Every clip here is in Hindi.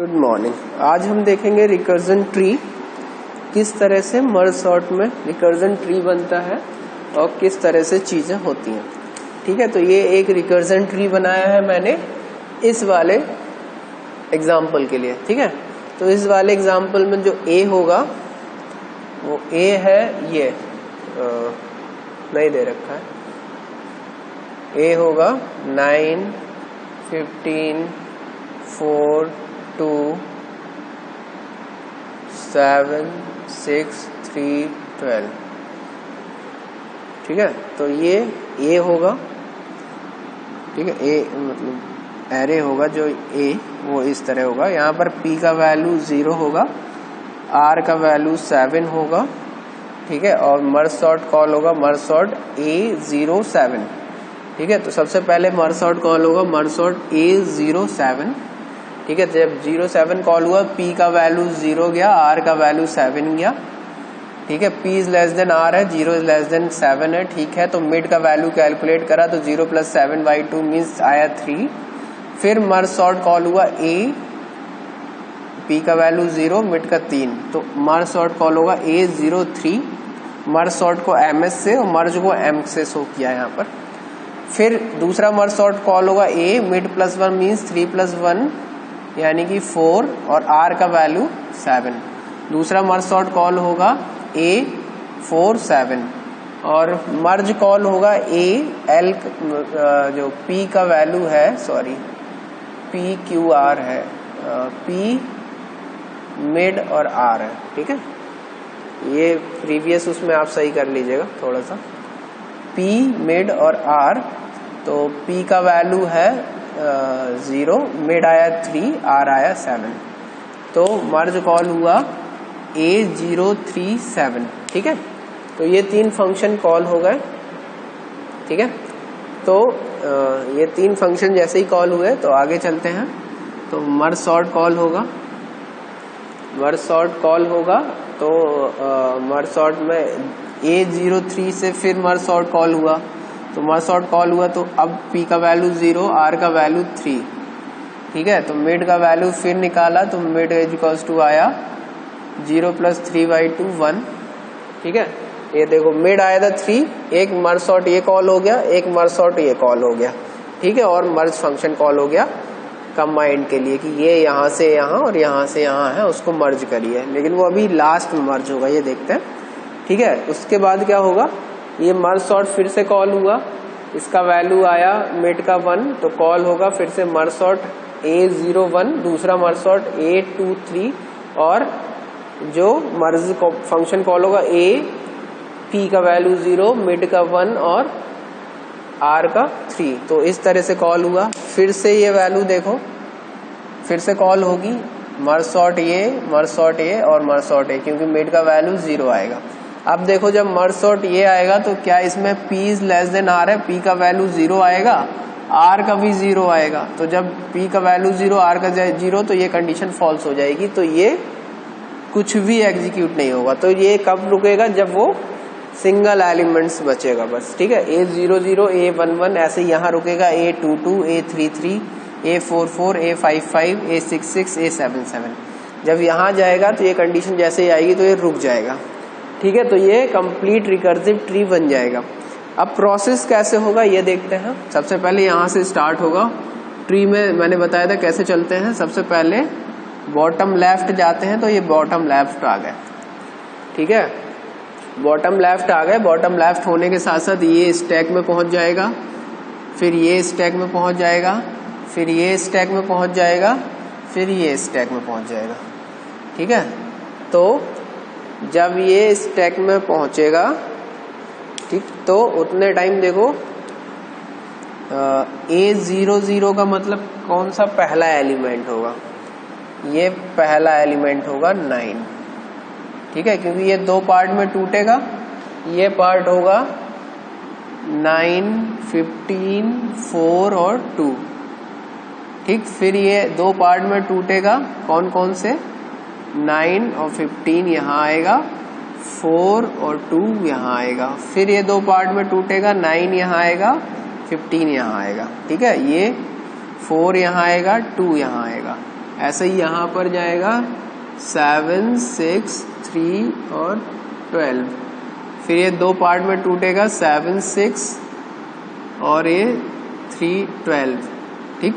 Good morning. आज हम देखेंगे रिकर्जन ट्री, किस तरह से मर्ज सॉर्ट में रिकर्जन ट्री बनता है और किस तरह से चीजें होती हैं। ठीक है, तो ये एक रिकर्जन ट्री बनाया है मैंने इस वाले एग्जाम्पल के लिए। ठीक है, तो इस वाले एग्जाम्पल में जो ए होगा वो ए है, ये नहीं दे रखा है। ए होगा 9, 15, 4, 2, 7, 6, 3, 12। ठीक है, तो ये ए होगा। ठीक है, ए मतलब एरे होगा जो ए वो इस तरह होगा। यहाँ पर पी का वैल्यू 0 होगा, आर का वैल्यू 7 होगा। ठीक है, और मर्ज सॉर्ट कॉल होगा मर्ज सॉर्ट A07। ठीक है, तो सबसे पहले मर्ज सॉर्ट कॉल होगा मर्ज सॉर्ट A07। ठीक है, जब 07 कॉल हुआ P का वैल्यू 0 गया, R का वैल्यू 7 गया। ठीक है, P is less than R है, 0 इज लेस देन 7 है। ठीक है, तो मिड का वैल्यू कैलकुलेट करा तो 0 + 7/2 मीन्स आया 3। फिर मर्ज सॉर्ट कॉल हुआ A, P का वैल्यू 0, मिड का 3, तो मर्ज सॉर्ट कॉल होगा A03। मर्ज सॉर्ट को MS से और मर्ज को M से शो किया यहाँ पर। फिर दूसरा मर्ज सॉर्ट कॉल होगा A, मिड +1 मीन्स 3 + 1 यानी कि 4 और R का वैल्यू 7। दूसरा मर्ज सॉर्ट कॉल होगा A47 और मर्ज कॉल होगा AL, जो P का वैल्यू है, सॉरी PQR है, P मिड और R है। ठीक है, ये प्रीवियस उसमें आप सही कर लीजिएगा थोड़ा सा। P मिड और R, तो P का वैल्यू है 0, मिड आया 3, R आया 7, तो मर्ज कॉल हुआ A037। ठीक है, तो ये 3 फंक्शन कॉल हो गए। ठीक है, तो ये 3 फंक्शन जैसे ही कॉल हुए तो आगे चलते हैं। तो मर्ज सॉर्ट कॉल होगा, मर्ज सॉर्ट कॉल होगा तो मर्ज सॉर्ट में A03 से फिर मर्ज सॉर्ट कॉल हुआ, तो मर्ज सॉर्ट कॉल हुआ तो अब P का वैल्यू 0, R का वैल्यू 3। ठीक है, तो मिड का वैल्यू फिर निकाला तो मिड इक्वल्स टू आया 0 + 3/2 1। ठीक है, ये देखो मिड आया था 3, एक मर्ज सॉर्ट ये कॉल हो गया, एक मर्ज सॉर्ट ये कॉल हो गया। ठीक है, और मर्ज फंक्शन कॉल हो गया कंबाइंड के लिए कि ये यहाँ से यहाँ और यहाँ से यहाँ है, उसको मर्ज करिए, लेकिन वो अभी लास्ट में मर्ज होगा, ये देखते हैं। ठीक है, उसके बाद क्या होगा, ये मर्ज सॉर्ट फिर से कॉल हुआ, इसका वैल्यू आया मिड का 1, तो कॉल होगा फिर से मर्ज सॉर्ट A01, दूसरा मर्ज सॉर्ट A23 और जो मर्ज फंक्शन कॉल होगा P का वैल्यू 0, मिड का 1 और R का 3। तो इस तरह से कॉल हुआ। फिर से ये वैल्यू देखो, फिर से कॉल होगी मर्ज सॉर्ट ये, मर्ज सॉर्ट ये और मर्ज सॉर्ट ये, क्योंकि मिड का वैल्यू 0 आएगा। अब देखो जब मर्ज सॉर्ट ये आएगा तो क्या इसमें P is less than R है, P का वैल्यू 0 आएगा, R का भी 0 आएगा। तो जब P का वैल्यू 0, R का 0, तो ये कंडीशन फॉल्स हो जाएगी, तो ये कुछ भी एग्जीक्यूट नहीं होगा। तो ये कब रुकेगा, जब वो सिंगल एलिमेंट्स बचेगा बस। ठीक है, A00, A11 ऐसे यहाँ रुकेगा, A22, A33, A44, A55, A66, A77। जब यहाँ जाएगा तो ये कंडीशन जैसे ही आएगी तो ये रुक जाएगा। ठीक है, तो ये कंप्लीट रिकर्सिव ट्री बन जाएगा। अब प्रोसेस कैसे होगा ये देखते हैं। सबसे पहले यहाँ से स्टार्ट होगा। ट्री में मैंने बताया था कैसे चलते हैं। सबसे पहले बॉटम लेफ्ट जाते हैं, तो ये बॉटम लेफ्ट आ गए। ठीक है, बॉटम लेफ्ट आ गए। बॉटम लेफ्ट होने के साथ साथ ये स्टैक में पहुंच जाएगा, फिर ये स्टैक में पहुंच जाएगा, फिर ये स्टैक में पहुंच जाएगा, फिर ये स्टैक में पहुंच जाएगा। ठीक है, तो जब ये स्टैक में पहुंचेगा, ठीक, तो उतने टाइम देखो A00 का मतलब कौन सा पहला एलिमेंट होगा, ये पहला एलिमेंट होगा 9। ठीक है, क्योंकि ये 2 पार्ट में टूटेगा। ये पार्ट होगा 9, 15, 4 और 2। ठीक, फिर ये 2 पार्ट में टूटेगा, कौन कौन से, 9 और 15 यहाँ आएगा, 4 और 2 यहाँ आएगा। फिर ये 2 पार्ट में टूटेगा, 9 यहाँ आएगा, 15 यहाँ आएगा। ठीक है, ये 4 यहाँ आएगा, 2 यहाँ आएगा, ऐसे ही यहाँ पर जाएगा 7, 6, 3 और 12। फिर ये दो पार्ट में टूटेगा, 7, 6 और ये 3, 12। ठीक,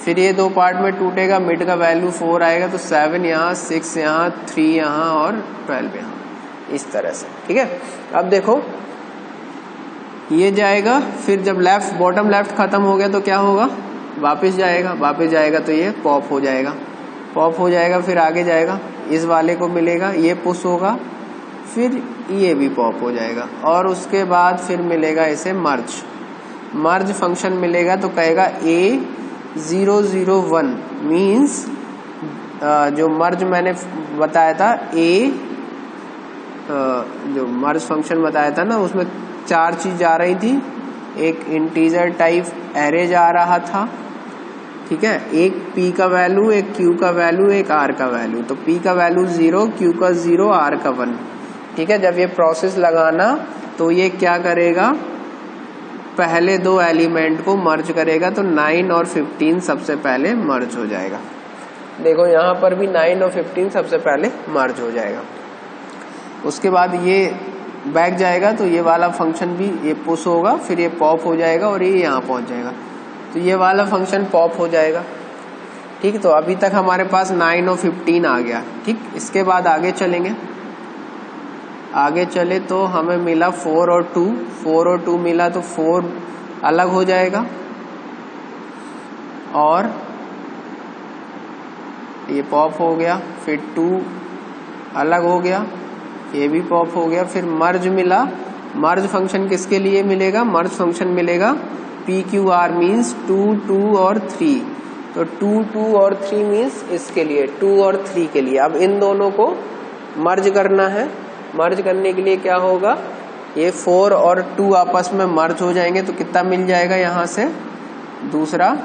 फिर ये दो पार्ट में टूटेगा, मिड का वैल्यू 4 आएगा, तो 7 यहाँ, 6 यहाँ, 3 यहाँ और 12 यहाँ, इस तरह से। ठीक है, अब देखो ये जाएगा, फिर जब लेफ्ट बॉटम लेफ्ट खत्म हो गया तो क्या होगा, वापस जाएगा तो ये पॉप हो जाएगा, फिर आगे जाएगा, इस वाले को मिलेगा, ये पुश होगा, फिर ये भी पॉप हो जाएगा, और उसके बाद फिर मिलेगा इसे मर्ज फंक्शन मिलेगा। तो कहेगा A001 मीन्स जो मर्ज मैंने बताया था, जो मर्ज फंक्शन बताया था ना, उसमें 4 चीज जा रही थी। एक इंटीजर टाइप एरे जा रहा था, ठीक है, एक P का वैल्यू, एक Q का वैल्यू, एक R का वैल्यू। तो P का वैल्यू 0, Q का 0, R का 1। ठीक है, जब ये प्रोसेस लगाना तो ये क्या करेगा, पहले दो एलिमेंट को मर्ज करेगा, तो 9 और 15 सबसे पहले मर्ज हो जाएगा। देखो यहाँ पर भी 9 और 15 सबसे पहले मर्ज हो जाएगा। उसके बाद ये बैक जाएगा, तो ये वाला फंक्शन भी ये पुश होगा, फिर ये पॉप हो जाएगा और ये यहाँ पहुंच जाएगा, तो ये वाला फंक्शन पॉप हो जाएगा। ठीक, तो अभी तक हमारे पास 9 और 15 आ गया। ठीक, इसके बाद आगे चलेंगे, आगे चले तो हमें मिला 4 और 2 मिला, तो 4 अलग हो जाएगा और ये पॉप हो गया, फिर 2 अलग हो गया, ये भी पॉप हो गया, फिर मर्ज मिला। मर्ज फंक्शन किसके लिए मिलेगा, मर्ज फंक्शन मिलेगा PQR मीन्स 2, 2 और 3। तो 2, 2 और 3 मीन्स इसके लिए, 2 और 3 के लिए। अब इन दोनों को मर्ज करना है। मर्ज करने के लिए क्या होगा, ये 4 और 2 आपस में मर्ज हो जाएंगे, तो कितना मिल जाएगा, यहाँ से दूसरा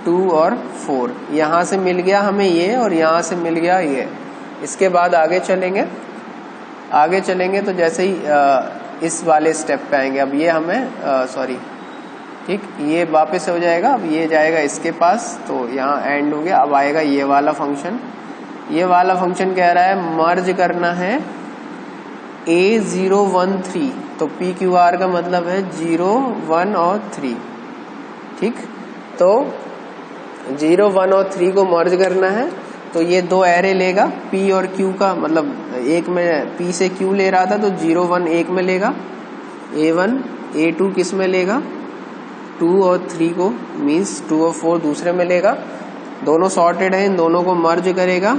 2 और 4 यहाँ से मिल गया हमें ये, और यहाँ से मिल गया ये। इसके बाद आगे चलेंगे तो जैसे ही इस वाले स्टेप पे आएंगे, अब ये हमें ठीक, ये वापस हो जाएगा, अब ये जाएगा इसके पास, तो यहाँ एंड हो गया। अब आएगा ये वाला फंक्शन। ये वाला फंक्शन कह रहा है मर्ज करना है A013, तो PQR का मतलब है 0, 1 और 3। ठीक, तो 0, 1 और 3 को मर्ज करना है, तो ये दो एरे लेगा, P और Q का, मतलब एक में P से Q ले रहा था, तो 0, 1 एक में लेगा, A1, A2 किस में लेगा, 2 और 3 को, मीन्स 2 और 4 दूसरे में लेगा। दोनों सॉर्टेड है, इन दोनों को मर्ज करेगा,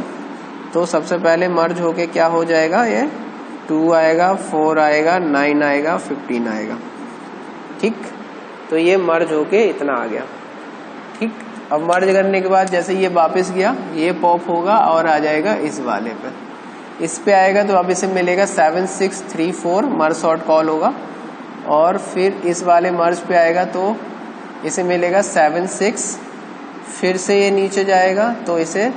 तो सबसे पहले मर्ज होके क्या हो जाएगा, ये 2 आएगा, 4 आएगा, 9 आएगा, 15 आएगा। ठीक, तो ये मर्ज होके इतना आ गया। ठीक, अब मर्ज करने के बाद जैसे ये वापस गया, ये पॉप होगा और आ जाएगा इस वाले पे, इस पे आएगा, तो अब इसे मिलेगा 7, 6, 3, 4, मर्ज सॉर्ट कॉल होगा, और फिर इस वाले मर्ज पे आएगा तो इसे मिलेगा 7, 6, फिर से ये नीचे जाएगा, तो इसे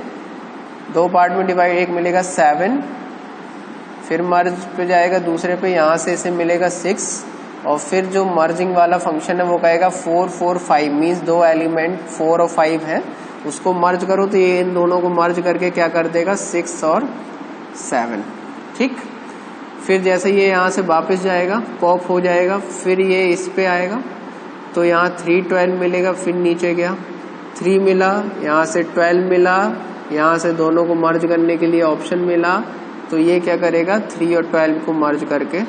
दो पार्ट में डिवाइड, एक मिलेगा 7, फिर मर्ज पे जाएगा दूसरे पे, यहाँ से इसे मिलेगा 6, और फिर जो मर्जिंग वाला फंक्शन है वो कहेगा 4, 4, 5 मीन्स दो एलिमेंट 4 और 5 है, उसको मर्ज करो, तो ये इन दोनों को मर्ज करके क्या कर देगा, 6 और 7। ठीक, फिर जैसे ये यहाँ से वापस जाएगा, पॉप हो जाएगा, फिर ये इस पे आएगा, तो यहाँ 3, 12 मिलेगा, फिर नीचे गया, 3 मिला, यहाँ से 12 मिला, यहाँ से दोनों को मर्ज करने के लिए ऑप्शन मिला, तो ये क्या करेगा, 3 और 12 को मर्ज करके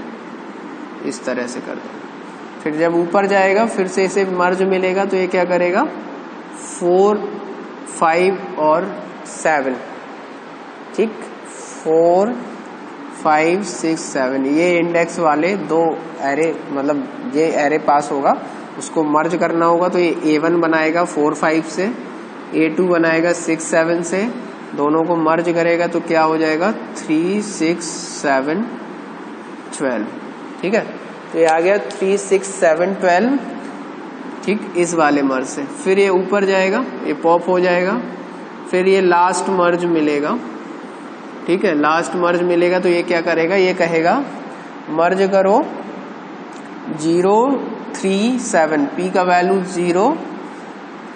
इस तरह से कर देगा। फिर जब ऊपर जाएगा, फिर से इसे मर्ज मिलेगा, तो ये क्या करेगा, 4, 5 और 7। ठीक, 4, 5, 6, 7 ये इंडेक्स वाले दो एरे, मतलब ये एरे पास होगा, उसको मर्ज करना होगा, तो ये A1 बनाएगा 4, 5 से, A2 बनाएगा 6, 7 से, दोनों को मर्ज करेगा, तो क्या हो जाएगा, 3, 6, 7, 12। ठीक है, तो ये आ गया 3, 6, 7, 12। ठीक, इस वाले मर्ज से फिर ये ऊपर जाएगा, ये पॉप हो जाएगा, फिर ये लास्ट मर्ज मिलेगा। ठीक है, लास्ट मर्ज मिलेगा, तो ये क्या करेगा, ये कहेगा मर्ज करो 0, 3, 7, P का वैल्यू 0,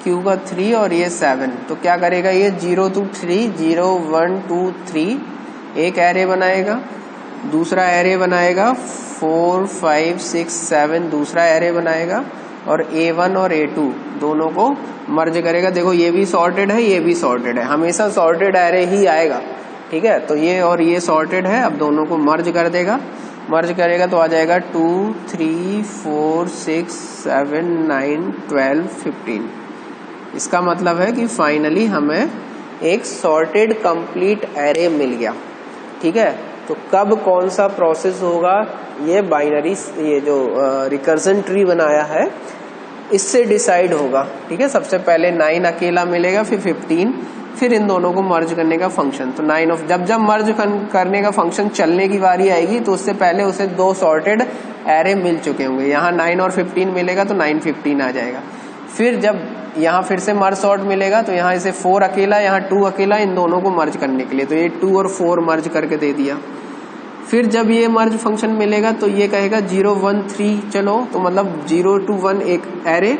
Q का 3 और ये 7, तो क्या करेगा ये 0 to 3, 0 1 2 3 एक एरे बनाएगा, दूसरा एरे बनाएगा 4 5 6 7 दूसरा एरे बनाएगा, और A1 और A2 दोनों को मर्ज करेगा। देखो ये भी सॉर्टेड है, ये भी सॉर्टेड है, हमेशा सॉर्टेड एरे ही आएगा, ठीक है। तो ये और ये सॉर्टेड है, अब दोनों को मर्ज कर देगा, मर्ज करेगा तो आ जाएगा 2 3 4 6 7 9 12 15। इसका मतलब है कि फाइनली हमें एक सॉर्टेड कंप्लीट एरे मिल गया, ठीक है। तो कब कौन सा प्रोसेस होगा, ये बाइनरी, ये जो रिकर्जन ट्री बनाया है इससे डिसाइड होगा, ठीक है। सबसे पहले 9 अकेला मिलेगा, फिर 15, फिर इन दोनों को मर्ज करने का फंक्शन। तो 9 ऑफ जब मर्ज करने का फंक्शन चलने की बारी आएगी तो उससे पहले उसे 2 सॉर्टेड एरे मिल चुके होंगे। यहाँ 9 और 15 मिलेगा तो 9 15 आ जाएगा। फिर जब यहाँ फिर से मर्ज सॉर्ट मिलेगा तो यहाँ इसे 4 अकेला, यहाँ 2 अकेला, इन दोनों को मर्ज करने के लिए, तो ये 2 और 4 मर्ज करके दे दिया। फिर जब ये मर्ज फंक्शन मिलेगा तो ये कहेगा 0 1 3, चलो तो मतलब 0 to 1 एक एरे,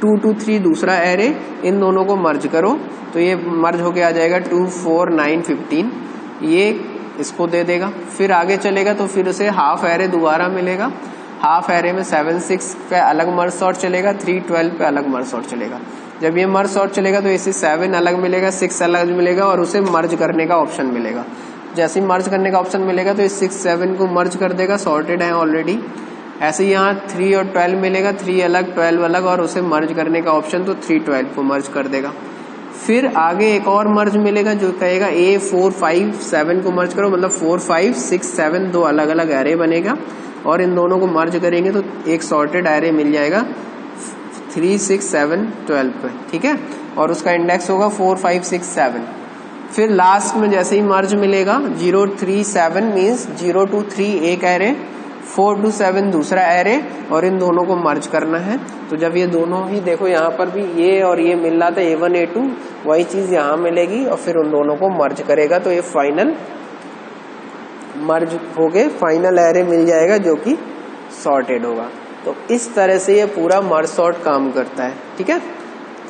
2 to 3 दूसरा एरे, इन दोनों को मर्ज करो तो ये मर्ज होके आ जाएगा 2 4 9 15, ये इसको दे देगा। फिर आगे चलेगा तो फिर उसे हाफ एरे दोबारा मिलेगा, हाफ एरे में 7 6 पे अलग मर्ज सॉर्ट चलेगा, 3 12 पे अलग मर्ज सॉर्ट चलेगा। जब ये मर्ज सॉर्ट चलेगा तो इसे 7 अलग मिलेगा, 6 अलग मिलेगा, और उसे मर्ज करने का ऑप्शन मिलेगा। जैसे ही मर्ज करने का ऑप्शन मिलेगा तो इस 6 7 को मर्ज कर देगा, सॉर्टेड है ऑलरेडी। ऐसे ही यहाँ 3 और 12 मिलेगा, 3 अलग 12 अलग, और उसे मर्ज करने का ऑप्शन, तो 3 12 को मर्ज कर देगा। फिर आगे एक और मर्ज मिलेगा जो कहेगा A 4 5 7 को मर्ज करो, मतलब 4 5 6 7 दो अलग अलग एरे बनेगा, और इन दोनों को मर्ज करेंगे तो एक सॉर्टेड एरे मिल जाएगा 3 6 7 12 पे, ठीक है। और उसका इंडेक्स होगा 4 5 6 7। फिर लास्ट में जैसे ही मर्ज मिलेगा 0 3 7 मीन्स 0 to 3 एक एरे, 4 to 7 दूसरा एरे, और इन दोनों को मर्ज करना है। तो जब ये दोनों ही देखो यहाँ पर भी ये और ये मिल रहा था A1 A2, वही चीज यहाँ मिलेगी, और फिर उन दोनों को मर्ज करेगा तो ये फाइनल मर्ज हो गए, फाइनल एरे मिल जाएगा जो कि सॉर्टेड होगा। तो इस तरह से ये पूरा मर्ज सॉर्ट काम करता है, ठीक है।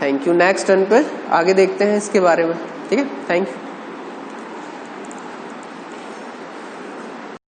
Thank you. नेक्स्ट टर्न पे आगे देखते हैं इसके बारे में, ठीक है। Thank you.